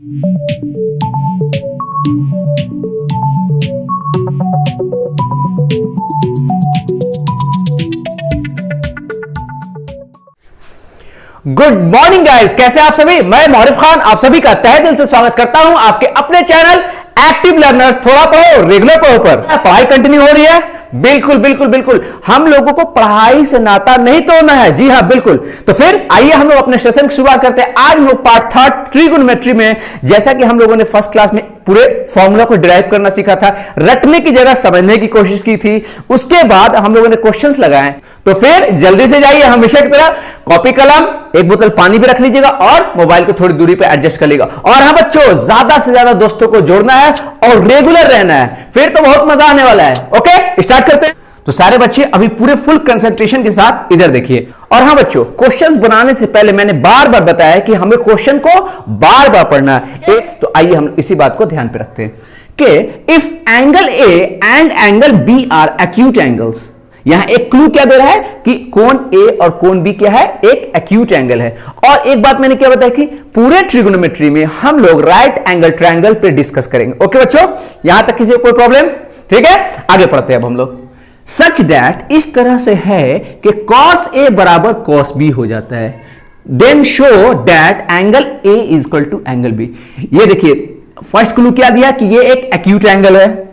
Good morning guys, कैसे आप सभी। मैं मौरिफ खान आप सभी का तहे दिल से स्वागत करता हूं आपके अपने चैनल एक्टिव लर्नर्स थोड़ा पढ़ो रेगुलर पढ़ो पर। पढ़ाई कंटिन्यू हो रही है। बिल्कुल बिल्कुल बिल्कुल, हम लोगों को पढ़ाई से नाता नहीं तोड़ना है। जी हां बिल्कुल। तो फिर आइए हम लोग अपने सेशन की शुरुआत करते हैं। आज हम लोग पार्ट थर्ड ट्रिगोनोमेट्री में, जैसा कि हम लोगों ने फर्स्ट क्लास में पूरे फॉर्मूला को डिराइव करना सीखा था, रटने की जगह समझने की कोशिश की थी। उसके बाद हम लोगों ने क्वेश्चंस लगाए। तो फिर जल्दी से जाइए, हमेशा की तरह कॉपी कलम, एक बोतल पानी भी रख लीजिएगा और मोबाइल को थोड़ी दूरी पे एडजस्ट कर लीजिएगा। और हाँ बच्चों, ज्यादा से ज्यादा दोस्तों को जोड़ना है और रेगुलर रहना है, फिर तो बहुत मजा आने वाला है। ओके, स्टार्ट करते हैं। तो सारे बच्चे अभी पूरे फुल कंसंट्रेशन के साथ इधर देखिए। और हाँ बच्चों, क्वेश्चंस बनाने से पहले मैंने बार बार बताया कि हमें क्वेश्चन को बार बार पढ़ना है। तो आइए हम इसी बात को ध्यान पे रखते हैं कि if angle A and angle B are acute angles, यहां एक क्लू क्या दे रहा है कि कोण ए और कोण बी क्या है, एक एक्यूट एंगल है। और एक बात मैंने क्या बताया कि पूरे ट्रिगोनोमेट्री में हम लोग राइट एंगल ट्रायंगल पे डिस्कस करेंगे। ओके बच्चों, यहां तक किसी को कोई प्रॉब्लम? ठीक है, आगे पढ़ते हैं अब हम लोग। सच दैट, इस तरह से है कि cos A बराबर cos B हो जाता है। Then show that angle A is equal to angle B। ये देखिए, फर्स्ट क्लू क्या दिया कि ये एक एक्यूट एंगल है।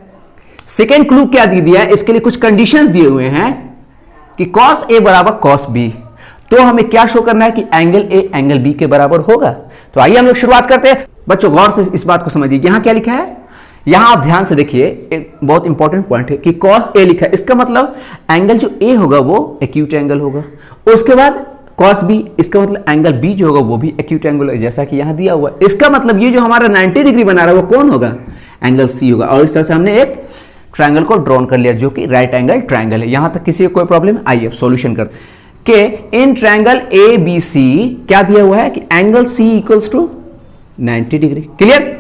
सेकेंड क्लू क्या दिया है, इसके लिए कुछ कंडीशंस दिए हुए हैं कि cos A बराबर cos B। तो हमें क्या शो करना है कि एंगल A एंगल B के बराबर होगा। तो आइए हम लोग शुरुआत करते हैं। बच्चों गौर से इस बात को समझिए, यहां क्या लिखा है, यहां आप ध्यान से देखिए, एक बहुत इंपॉर्टेंट पॉइंट है कि cos A लिखा है। इसका मतलब एंगल जो A होगा वो एक्यूट एंगल होगा। उसके बाद cos B, इसका मतलब एंगल B जो होगा वो भी एक्यूट एंगल है, जैसा कि यहां दिया हुआ है। इसका मतलब ये जो हमारा 90 डिग्री बना रहा है वो कौन होगा, एंगल C होगा। और इस तरह से हमने एक ट्रायंगल को ड्रॉन कर लिया जो कि राइट एंगल ट्रायंगल है। यहां तक किसी को कोई प्रॉब्लम? आइए सॉल्यूशन करते हैं कि इन ट्रायंगल ABC क्या दिया हुआ है कि angle C equals to 90 degree. Clear?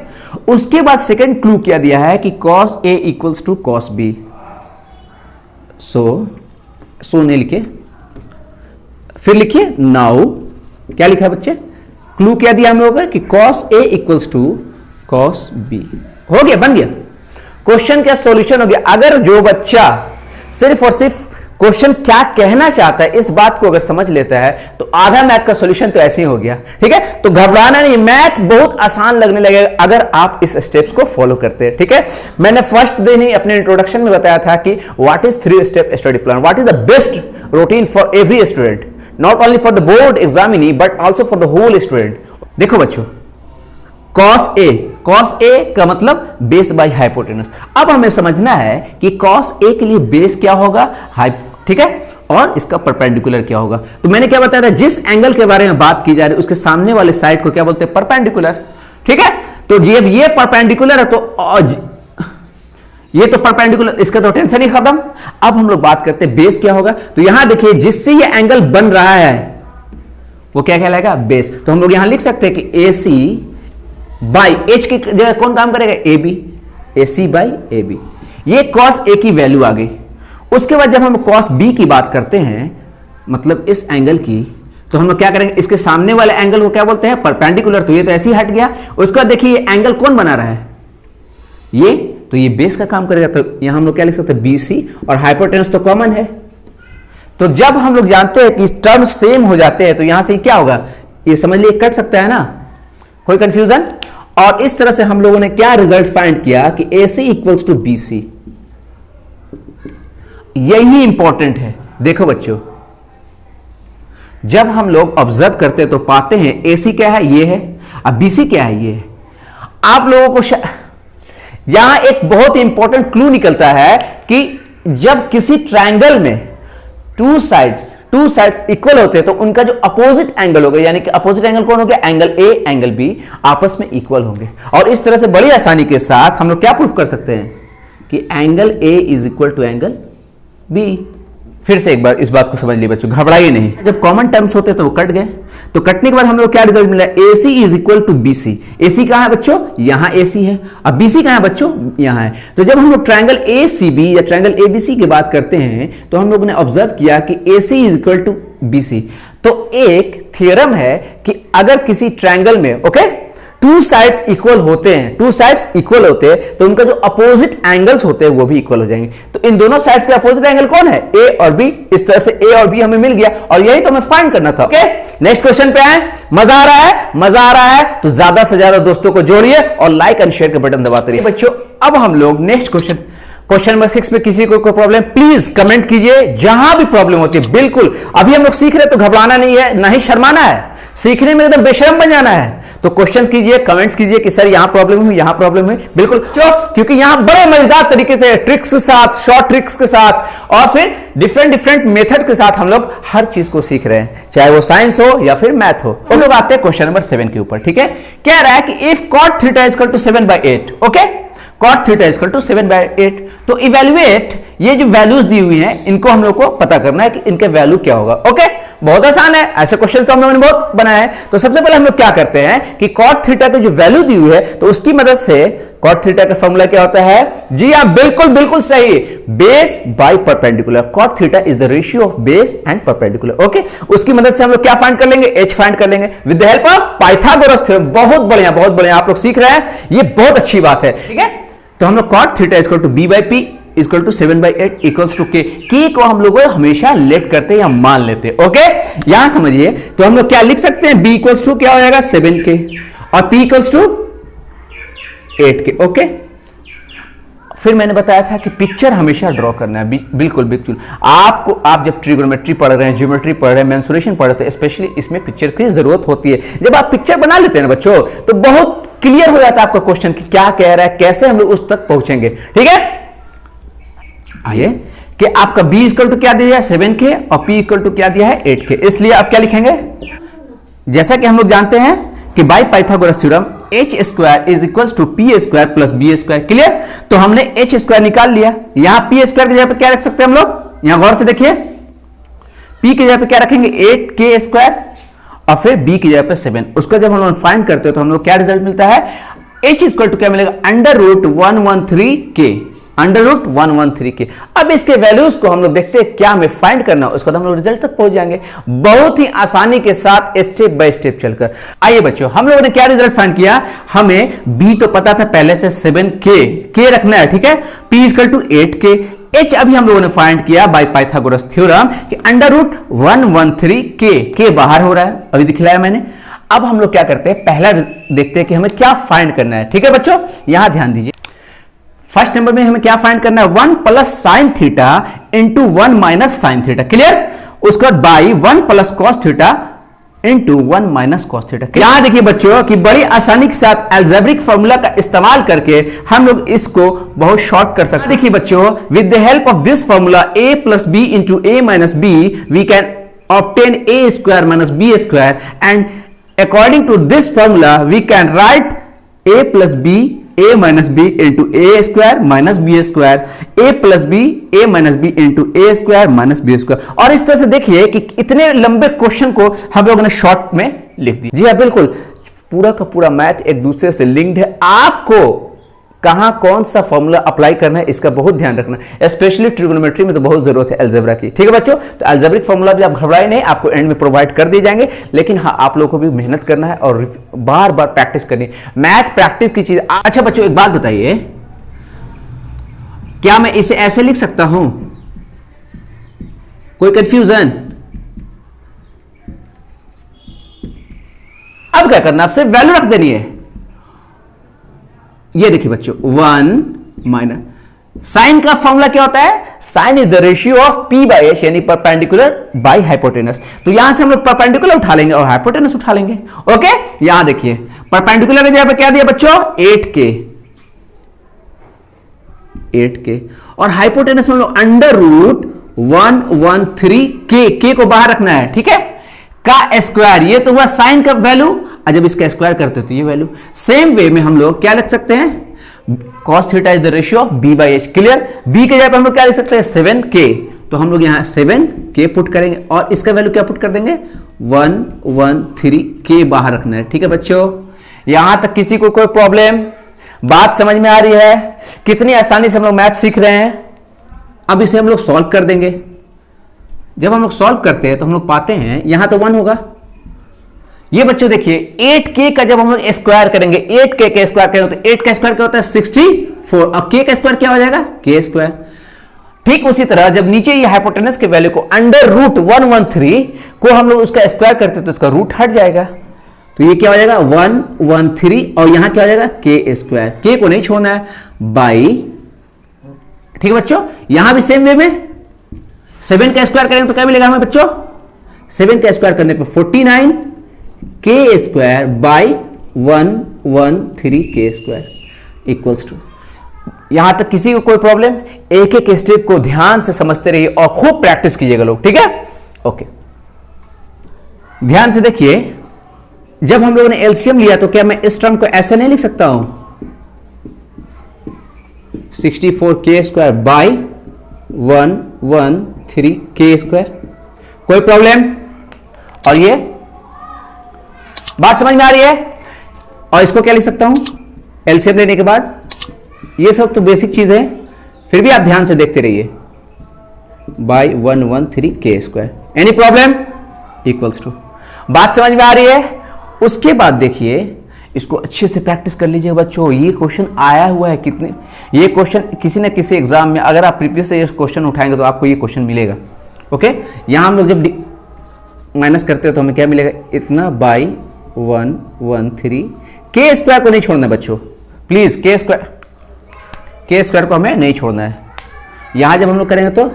उसके बाद सेकंड क्लू क्या दिया है कि cos A equals to cos B। So नहीं लिखे, फिर लिखिए नाउ। क्या लिखा है बच्चे? क्लू क्या दिया हम लोगों कि cos A equals to cos B। हो गया, बन गया क्वेश्चन। क्या सॉल्यूशन हो गया। अगर जो बच्चा सिर्फ और सिर्फ क्वेश्चन क्या कहना चाहता है इस बात को अगर समझ लेता है तो आधा मैथ का सॉल्यूशन तो ऐसे ही हो गया। ठीक है, तो घबराना नहीं, मैथ बहुत आसान लगने लगेगा अगर आप इस स्टेप्स को फॉलो करते हैं। ठीक है, मैंने फर्स्ट दिन ही अपने इंट्रोडक्शन में बताया था कि what is 3 step study plan, what is the best routine for every student, not only for the board examinee but also for the whole student. देखो बच्चों, cos A का मतलब बेस बाई हाइपोटेनस। अब हमें समझना है कि cos A के लिए बेस क्या होगा, ठीक है, और इसका परपेंडिकुलर क्या होगा। तो मैंने क्या बताया था, जिस एंगल के बारे में बात की जा रही है उसके सामने वाले साइड को क्या बोलते हैं, परपेंडिकुलर। ठीक है, तो जब ये परपेंडिकुलर है तो ये तो परपेंडिकुलर, इसका तो टेंशन ही खत्म। अब हम लोग बात करते हैं बेस क्या होगा। तो यहां देखिए, जिससे ये एंगल बन रहा है वो क्या कहलाएगा, बेस। तो हम लोग यहां लिख सकते हैं कि AC बाई H की जगह कौन काम करेगा, AB, AC बाई AB। ये cos A की वैल्यू आ गई। उसके बाद जब हम cos B की बात करते हैं, मतलब इस एंगल की, तो हम लोग क्या करेंगे, इसके सामने वाले एंगल को क्या बोलते हैं, परपेंडिकुलर। तो ये तो ऐसे ही हट गया। उसके बाद देखिए एंगल कौन बना रहा है, ये तो ये बेस का काम करेगा। तो यहां हम लोग क्या लिख सकते हैं, BC, और हाइपोटेनस तो कॉमन है। तो जब हम लोग जानते हैं कि टर्म सेम हो जाते हैं तो यहां से क्या होगा, ये समझ लिए कट सकता है ना, कोई कंफ्यूजन। और इस तरह से हम लोगों ने क्या रिजल्ट फाइंड किया कि AC इक्वल्स टू BC। यही इंपॉर्टेंट है। देखो बच्चों, जब हम लोग ऑब्जर्व करते हैं तो पाते हैं AC क्या है, ये है, अब BC क्या है, ये है। आप लोगों को यहां एक बहुत इंपॉर्टेंट क्लू निकलता है कि जब किसी ट्रायंगल में टू साइड्स इक्वल होते हैं तो उनका जो अपोजिट एंगल होगा, यानी कि अपोजिट एंगल कौन हो गया, एंगल A एंगल B आपस में इक्वल होंगे। और इस तरह से बड़ी आसानी के साथ हम लोग क्या प्रूफ कर सकते हैं कि angle A is equal to angle B। फिर से एक बार इस बात को समझ लिए बच्चों, घबराइए नहीं। जब कॉमन टर्म्स होते तो वो कट गए। तो कटने के बाद हम लोग क्या रिजल्ट मिला, AC is equal to BC। AC कहां है बच्चों, यहां AC है। अब BC कहां है बच्चों, यहां है। तो जब हम लोग ट्रायंगल ACB या ट्रायंगल ABC की बात करते हैं तो हम लोगों ने ऑब्जर्व किया कि AC is equal to BC। तो एक थ्योरम है कि अगर किसी ट्रायंगल में, ओके, टू साइड्स इक्वल होते हैं, टू साइड्स इक्वल होते हैं तो उनका जो अपोजिट एंगल्स होते हैं वो भी इक्वल हो जाएंगे। तो इन दोनों साइड्स के अपोजिट एंगल कौन है? ए और बी। इस तरह से ए और बी हमें मिल गया और यही तो हमें फाइंड करना था। ओके, नेक्स्ट क्वेश्चन पे आए। मजा आ रहा है? मजा आ रहा है तो ज्यादा से ज्यादा दोस्तों को जोड़िए और लाइक एंड शेयर का बटन दबाते रहिए। बच्चों अब हम लोग नेक्स्ट क्वेश्चन नंबर 6 में किसी को कोई प्रॉब्लम प्लीज कमेंट कीजिए, जहां भी प्रॉब्लम होती है। बिल्कुल अभी हम लोग सीख रहे हैं तो घबराना नहीं है, ना ही शर्माना है, सीखने में एकदम बेशरम बन जाना है। तो क्वेश्चंस कीजिए, कमेंट्स कीजिए कि सर यहां प्रॉब्लम हुई, यहां प्रॉब्लम हुई। बिल्कुल क्योंकि यहां बड़े मजेदार तरीके से ट्रिक्स के साथ, शॉर्ट ट्रिक्स के साथ और फिर डिफरेंट मेथड के साथ हम लोग हर चीज को सीख रहे हैं, चाहे वो साइंस हो या फिर मैथ हो। हम लोग आते हैं क्वेश्चन नंबर 7 के ऊपर। ठीक है, कह रहा है कि if cot theta equal to 7/8, okay, cot theta equal to 7/8, तो इवेल्युएट ये जो वैल्यूज दी हुई हैं इनको हम लोग को पता करना है कि इनके वैल्यू क्या होगा। ओके, बहुत आसान है, ऐसे क्वेश्चन तो हम लोगों ने बहुत बनाए हैं। तो सबसे पहले हम लोग क्या करते हैं कि cot थीटा की जो वैल्यू दी हुई है तो उसकी मदद से cot थीटा का फॉर्मूला क्या होता है? जी आप बिल्कुल सही, base by perpendicular. cot theta is the ratio of base and perpendicular. Okay, उसकी मदद से हम लोग क्या फाइंड कर लेंगे? h फाइंड कर लेंगे with the help of Pythagoras theorem. बहुत बढ़िया आप लोग सीख रहे हैं, ये बहुत अच्छी बात है। ठीक है, तो हम लोग cot theta equal to b by P equal to 7/8 equals to के को हम लोग हमेशा लेट करते हैं या मान लेते हैं। ओके, यहां समझिए, तो हम लोग क्या लिख सकते हैं? b इक्वल्स टू क्या हो जाएगा? 7k और p equals to 8k। Okay, फिर मैंने बताया था कि पिक्चर हमेशा ड्रॉ करना है। बिल्कुल आपको, आप जब ट्रिगोनोमेट्री पढ़ रहे हैं, ज्योमेट्री पढ़ रहे हैं, मेंसुरेशन पढ़ रहे हैं, स्पेशली इसमें पिक्चर की जरूरत होती है। जब आप पिक्चर बना लेते हैं ना बच्चों तो बहुत क्लियर हो जाता है आपका क्वेश्चन कि क्या कह रहा है, कैसे हम लोग उस तक पहुंचेंगे। ठीक है, आइए कि आपका b इक्वल टू क्या दिया है? 7k और p इक्वल टू क्या दिया है? 8k। इसलिए आप क्या लिखेंगे? जैसा कि हम लोग जानते हैं कि by Pythagoras theorem h square is equal to p square plus b square. Clear? तो हमने h स्क्वायर निकाल लिया, यहां p स्क्वायर की जगह पे क्या रख सकते हैं हम लोग? यहां गौर से देखिए, p की जगह पे क्या रखेंगे? 8k स्क्वायर और फिर b की जगह पे 7। उसका जब हम लोग फाइंड करते हैं तो हम लोग क्या रिजल्ट मिलता है? h इक्वल टू क्या मिलेगा? √113k, √113k। अब इसके वैल्यूज को हम लोग देखते हैं क्या हमें फाइंड करना है, उसका हम लोग रिजल्ट तक पहुंच जाएंगे बहुत ही आसानी के साथ, स्टेप बाय स्टेप चलकर। आइए बच्चों, हम लोगों ने क्या रिजल्ट फाइंड किया? हमें b तो पता था पहले से, 7k रखना है। ठीक है, p equal to 8k, h अभी हम लोगों ने फाइंड किया बाय पाइथागोरस थ्योरम कि √113k बाहर हो रहा है, अभी दिखलाया मैंने। अब हम लोग क्या करते हैं? पहला देखते हैं कि हमें क्या फाइंड करना है। ठीक है बच्चों, यहां ध्यान दीजिए। फर्स्ट नंबर में हमें क्या फाइंड करना है? 1 plus sine theta into 1 minus sine theta. Clear? उसके बाद by 1 plus cos theta into 1 minus cos theta. यहां देखिए बच्चों कि बड़ी आसानी के साथ अलजेब्रिक फॉर्मूला का इस्तेमाल करके हम लोग इसको बहुत शॉर्ट कर सकते हैं। देखिए बच्चों, with the help of this formula a plus B into a minus B we can obtain a square minus b square, and according to this formula we can write a plus B a minus B into A square minus B square, a plus B A minus B into A square minus B square. और इस तरह से देखिए कि इतने लंबे question को हम लोगों ने शॉर्ट में लिख दिया। जी हाँ बिल्कुल, पूरा का पूरा मैथ एक दूसरे से लिंक्ड है। आपको कहां कौन सा फॉर्मूला अप्लाई करना है इसका बहुत ध्यान रखना है, स्पेशली ट्रिगोनोमेट्री में तो बहुत जरूरत है अलजेब्रा की। ठीक है बच्चों, तो अलजेब्रिक फॉर्मूला भी आप घबराए नहीं, आपको एंड में प्रोवाइड कर दिए जाएंगे, लेकिन हाँ आप लोगों को भी मेहनत करना है और बार बार प्रैक्टिस करनी है। मैथ प्रैक्टिस की चीज। अच्छा बच्चों, एक बात बताइए, क्या मैं इसे ऐसे लिख सकता हूं? कोई कंफ्यूजन? अब क्या करना, आपसे वैल्यू रख देनी है। ये देखिए बच्चों, 1 माइनस साइन का फॉर्मूला क्या होता है? Sine is the ratio of p by h, यानी परपेंडिकुलर बाई हाइपोटेनस। तो यहां से हम लोग परपेंडिकुलर उठा लेंगे और हाइपोटेनस उठा लेंगे। ओके, यहां देखिए परपेंडिकुलर की जगह पे क्या दिया बच्चों? 8k और हाइपोटेनस में हम लोग √113k को बाहर रखना है। ठीक है, का स्क्वायर, ये तो हुआ साइन का वैल्यू, और जब इसका स्क्वायर करते हो तो ये वैल्यू। सेम वे में हम लोग क्या लिख सकते हैं? cos theta is the ratio of b by h। Clear? b के जगह पे हम लोग क्या लिख सकते हैं? 7k। तो हम लोग यहां 7k पुट करेंगे और इसका वैल्यू क्या पुट कर देंगे? 113k बाहर रखना है। ठीक है बच्चों, यहां तक किसी को कोई प्रॉब्लम? बात समझ में आ रही है? कितनी आसानी से हम लोग मैथ सीख रहे हैं। अब इसे हम लोग सॉल्व कर देंगे। जब हम लोग सॉल्व करते हैं तो हम लोग पाते हैं यहां तो 1 होगा, ये बच्चों देखिए 8k का जब हम लोग स्क्वायर करेंगे, 8k का स्क्वायर करेंगे तो 8 का स्क्वायर क्या होता है 64, अब k का स्क्वायर क्या हो जाएगा k स्क्वायर। ठीक उसी तरह जब नीचे ये हाइपोटेनस के वैल्यू को अंडर रूट 113 को हम लोग उसका स्क्वायर करते तो उसका रूट हट जाएगा, तो ये क्या हो जाएगा 113 और यहां क्या हो जाएगा k स्क्वायर, k को नहीं छोड़ना है बाई। ठीक है बच्चों, यहां भी सेम वे में 7 का स्क्वायर करेंगे तो क्या मिलेगा हमें बच्चों, 7 का स्क्वायर करने पर 49 k square by 113 k square equals to. यहां तक किसी को कोई प्रॉब्लम, एक एक स्टेप को ध्यान से समझते रहिए और खूब प्रैक्टिस कीजिएगा लोग, ठीक है। ओके, ध्यान से देखिए, जब हम लोगों ने एलसीएम लिया तो क्या मैं इस टर्म को ऐसे नहीं लिख सकता हूं 64k square by 113 k square, कोई प्रॉब्लम। और ये बात समझ में आ रही है, और इसको क्या लिख सकता हूं एलसीएम लेने के बाद, ये सब तो बेसिक चीज है, फिर भी आप ध्यान से देखते रहिए by 113 k square, any problem equals to. बात समझ में आ रही है। उसके बाद देखिए, इसको अच्छे से प्रैक्टिस कर लीजिए बच्चों, ये क्वेश्चन आया हुआ है कितने, ये क्वेश्चन किसी ना किसी एग्जाम में अगर आप प्रीवियस से ये क्वेश्चन उठाएंगे तो आपको ये क्वेश्चन मिलेगा। ओके, यहां हम लोग जब माइनस करते हैं तो हमें क्या मिलेगा, इतना बाई 113 k स्क्वायर को नहीं छोड़ना बच्चों प्लीज, k स्क्वायर को हमें नहीं छोड़ना है। यहां जब हम लोग करेंगे तो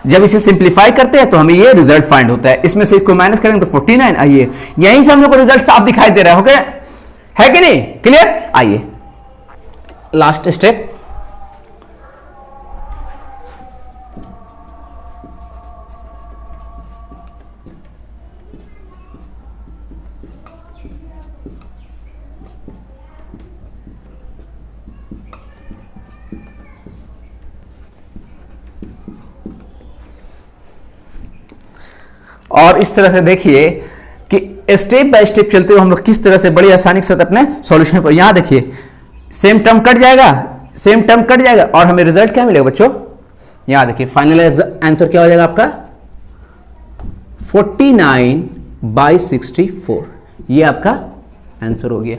जब इसे सिंप्लीफाई करते हैं तो हमें ये रिजल्ट फाइंड होता है, इसमें से इसको माइनस करेंगे तो 49। आइए यहीं से हम लोग को रिजल्ट साफ दिखाई दे रहा है, ओके है कि नहीं, क्लियर। आइए लास्ट स्टेप, और इस तरह से देखिए कि स्टेप बाय स्टेप चलते हुए हम लोग किस तरह से बड़ी आसानी के साथ अपने सॉल्यूशन पर, यहां देखिए सेम टर्म कट जाएगा, सेम टर्म कट जाएगा और हमें रिजल्ट क्या मिलेगा बच्चों, यहां देखिए फाइनल आंसर क्या हो जाएगा आपका 49/64, ये आपका आंसर हो गया।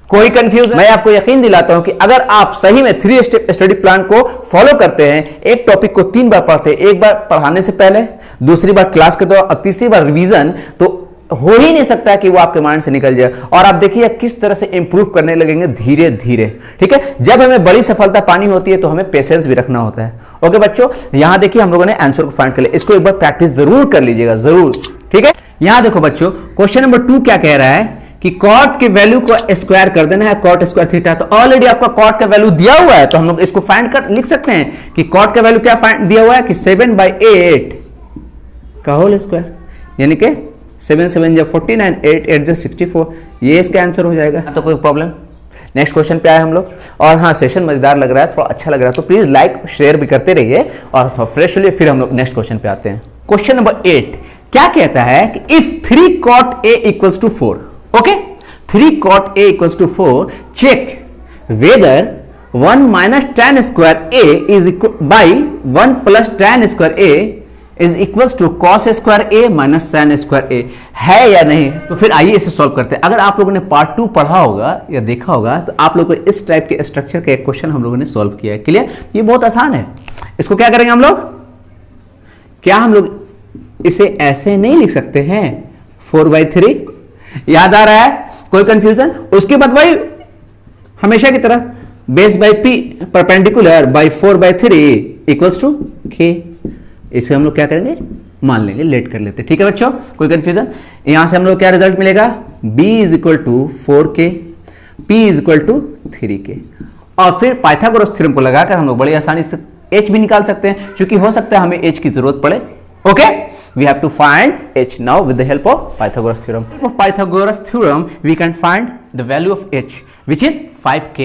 कोई कंफ्यूजन, मैं आपको यकीन दिलाता हूं कि अगर आप सही में 3 स्टेप स्टडी प्लान को फॉलो करते हैं, एक टॉपिक को 3 बार पढ़ते हैं, एक बार पढ़ाने से पहले, दूसरी बार क्लास के दौरान और तीसरी बार रिवीजन, तो हो ही नहीं सकता कि वो आपके माइंड से निकल जाए और आप देखिए किस तरह से इंप्रूव करने लगेंगे धीरे धीरे। ठीक है, जब हमें बड़ी सफलता पानी होती है तो हमें पेशेंस भी रखना होता है। ओके बच्चों, यहां देखिए हम लोगों ने आंसर को फाइंड कर लिया, इसको एक बार प्रैक्टिस जरूर कर लीजिएगा, जरूर। ठीक है, यहां देखो बच्चों, क्वेश्चन नंबर 2 क्या कह रहा है कि कॉट के वैल्यू को स्क्वायर कर देना है, कॉट स्क्वायर थीटा, तो ऑलरेडी आपका कॉट का वैल्यू दिया हुआ है, तो हम लोग इसको फाइंड कर लिख सकते हैं कि कॉट का वैल्यू क्या फाइंड दिया हुआ है कि 7/8 का होल स्क्वायर, यानी कि 7 7 जब 49, 8 8 जब 64, ये इसका आंसर हो जाएगा। तो कोई प्रॉब्लम। नेक्स्ट क्वेश्चन पे आए हम लोग, और हाँ सेशन मजेदार लग रहा है, थोड़ा अच्छा लग रहा है, तो प्लीज लाइक शेयर भी करते रहिए और थोड़ा फ्रेश हो लिए, फिर हम लोग नेक्स्ट क्वेश्चन पे आते हैं। क्वेश्चन नंबर 8 क्या कहता है कि if 3 cot A equals to 4, okay 3 cot A equals to 4, check whether 1 minus tan square A is equal by 1 plus tan square A is equals to cos square A minus sin square A, है या नहीं। तो फिर आइए इसे solve करते हैं। अगर आप लोगों ने पार्ट 2 पढ़ा होगा या देखा होगा तो आप लोगों को इस टाइप के स्ट्रक्चर का एक क्वेश्चन हम लोगों ने सॉल्व किया है। क्लियर, ये बहुत आसान है। इसको क्या करेंगे हम लोग, क्या हम लोग इसे ऐसे नहीं लिख सकते हैं 4/3, याद आ रहा है, कोई कंफ्यूजन। उसके बाद वही हमेशा की तरह base by P perpendicular by 4/3 equals to k, इसे हम लोग क्या करेंगे मान लेंगे, लेट कर लेते। ठीक है बच्चों, कोई कंफ्यूजन। यहां से हम लोग क्या रिजल्ट मिलेगा, b is equal to 4k, p is equal to 3k, और फिर पाइथागोरस थ्योरम को लगाकर हम लोग बड़ी आसानी से h भी निकाल सकते हैं, क्योंकि हो सकता है हमें h की जरूरत पड़े। Okay, we have to find h now with the help of Pythagoras theorem. Of Pythagoras theorem we can find the value of h which is 5k.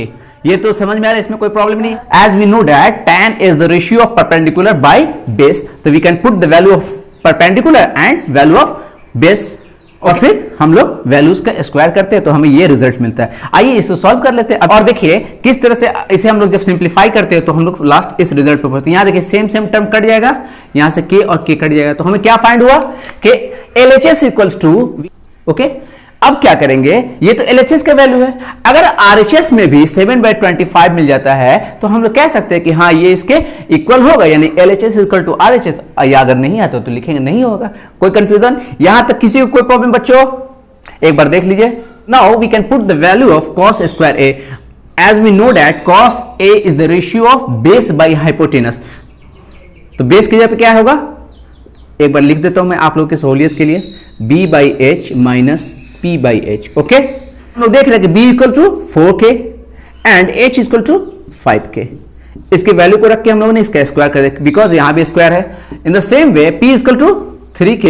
ये तो समझ में आ रहा है, इसमें कोई प्रॉब्लम नहीं। As we know that tan is the ratio of perpendicular by base, so we can put the value of perpendicular and value of base और फिर हम लोग वैल्यूज का स्क्वायर करते हैं तो हमें ये रिजल्ट मिलता है। आइए इसे सॉल्व कर लेते हैं और देखिए किस तरह से इसे हम लोग जब सिंप्लीफाई करते हैं तो हम लोग लास्ट इस रिजल्ट पे पहुंचते हैं। यहां देखिए सेम सेम टर्म कट जाएगा, यहां से k और k कट जाएगा, तो हमें क्या फाइंड हुआ कि LHS इक्वल्स टू, ओके। अब क्या करेंगे, ये तो LHS का वैल्यू है, अगर RHS में भी 7/25 मिल जाता है तो हम लोग कह सकते हैं कि हाँ ये इसके इक्वल होगा, यानी LHS इक्वल टू RHS। या अगर नहीं आता तो लिखेंगे नहीं होगा। कोई कंफ्यूजन यहां तक, किसी को कोई प्रॉब्लम बच्चों? एक बार देख लीजिए। Now we can put the value of cos square a, as we know that cos a is the ratio of base by hypotenuse. तो बेस की जगह पे क्या होगा, एक बार लिख देता हूं मैं आप लोग की सहूलियत के लिए, b by H minus p by H, okay. हम लोग देख रहे हैं कि b equal to 4k and h equal to 5k। इसके वैल्यू को रख के हम लोगों ने इसका स्क्वायर कर दिया, बिकॉज यहां भी स्क्वायर है। In the same way p equal to 3k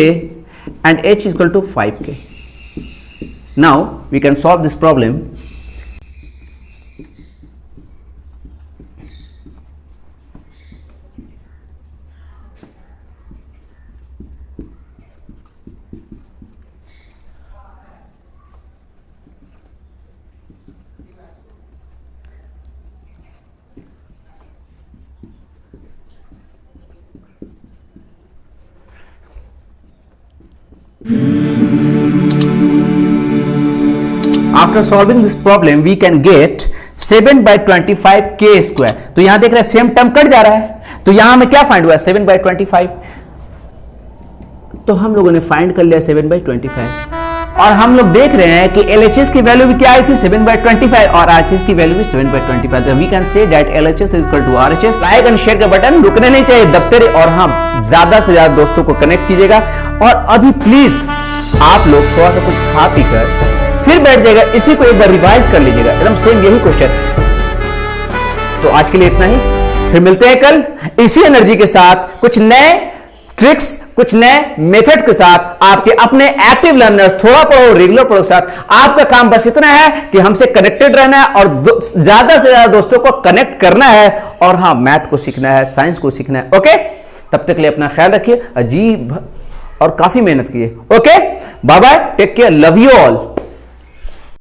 and h equal to 5k। Now we can solve this problem. After solving this problem, we can get 7/25k square। तो यहां देख रहे हैं सेम टर्म कट जा रहा है, तो यहां हमें क्या फाइंड हुआ 7/25। तो हम लोगों ने फाइंड कर लिया 7/25 और हम लोग देख रहे हैं कि LHS की वैल्यू भी क्या आई थी 7/25 और RHS की वैल्यू भी 7/25। तो we can say that LHS is equal to RHS। Like and share का बटन रुकने नहीं चाहिए दफ्तर, और हाँ ज्यादा से ज्यादा दोस्तों को कनेक्ट कीजिएगा। और अभी प्लीज आप लोग थोड़ा सा कुछ खा पी कर फिर बैठ जाएगा, इसी को एक बार रिवाइज कर लीजिएगा, एकदम सेम यही क्वेश्चन। तो आज के लिए इतना ही, फिर मिलते हैं कल इसी एनर्जी के साथ, कुछ नए ट्रिक्स, कुछ नए मेथड के साथ, आपके अपने एक्टिव लर्नर्स थोड़ा पढ़ो रेगुलर पढ़ो के साथ। आपका काम बस इतना है कि हमसे कनेक्टेड रहना है और ज्यादा से ज्यादा दोस्तों को कनेक्ट करना है, और हाँ मैथ को सीखना है, साइंस को सीखना है, ओके। तब तक के लिए अपना ख्याल रखिए, अजीब और काफी मेहनत कीजिए, okay. Bye bye, take care, love you all.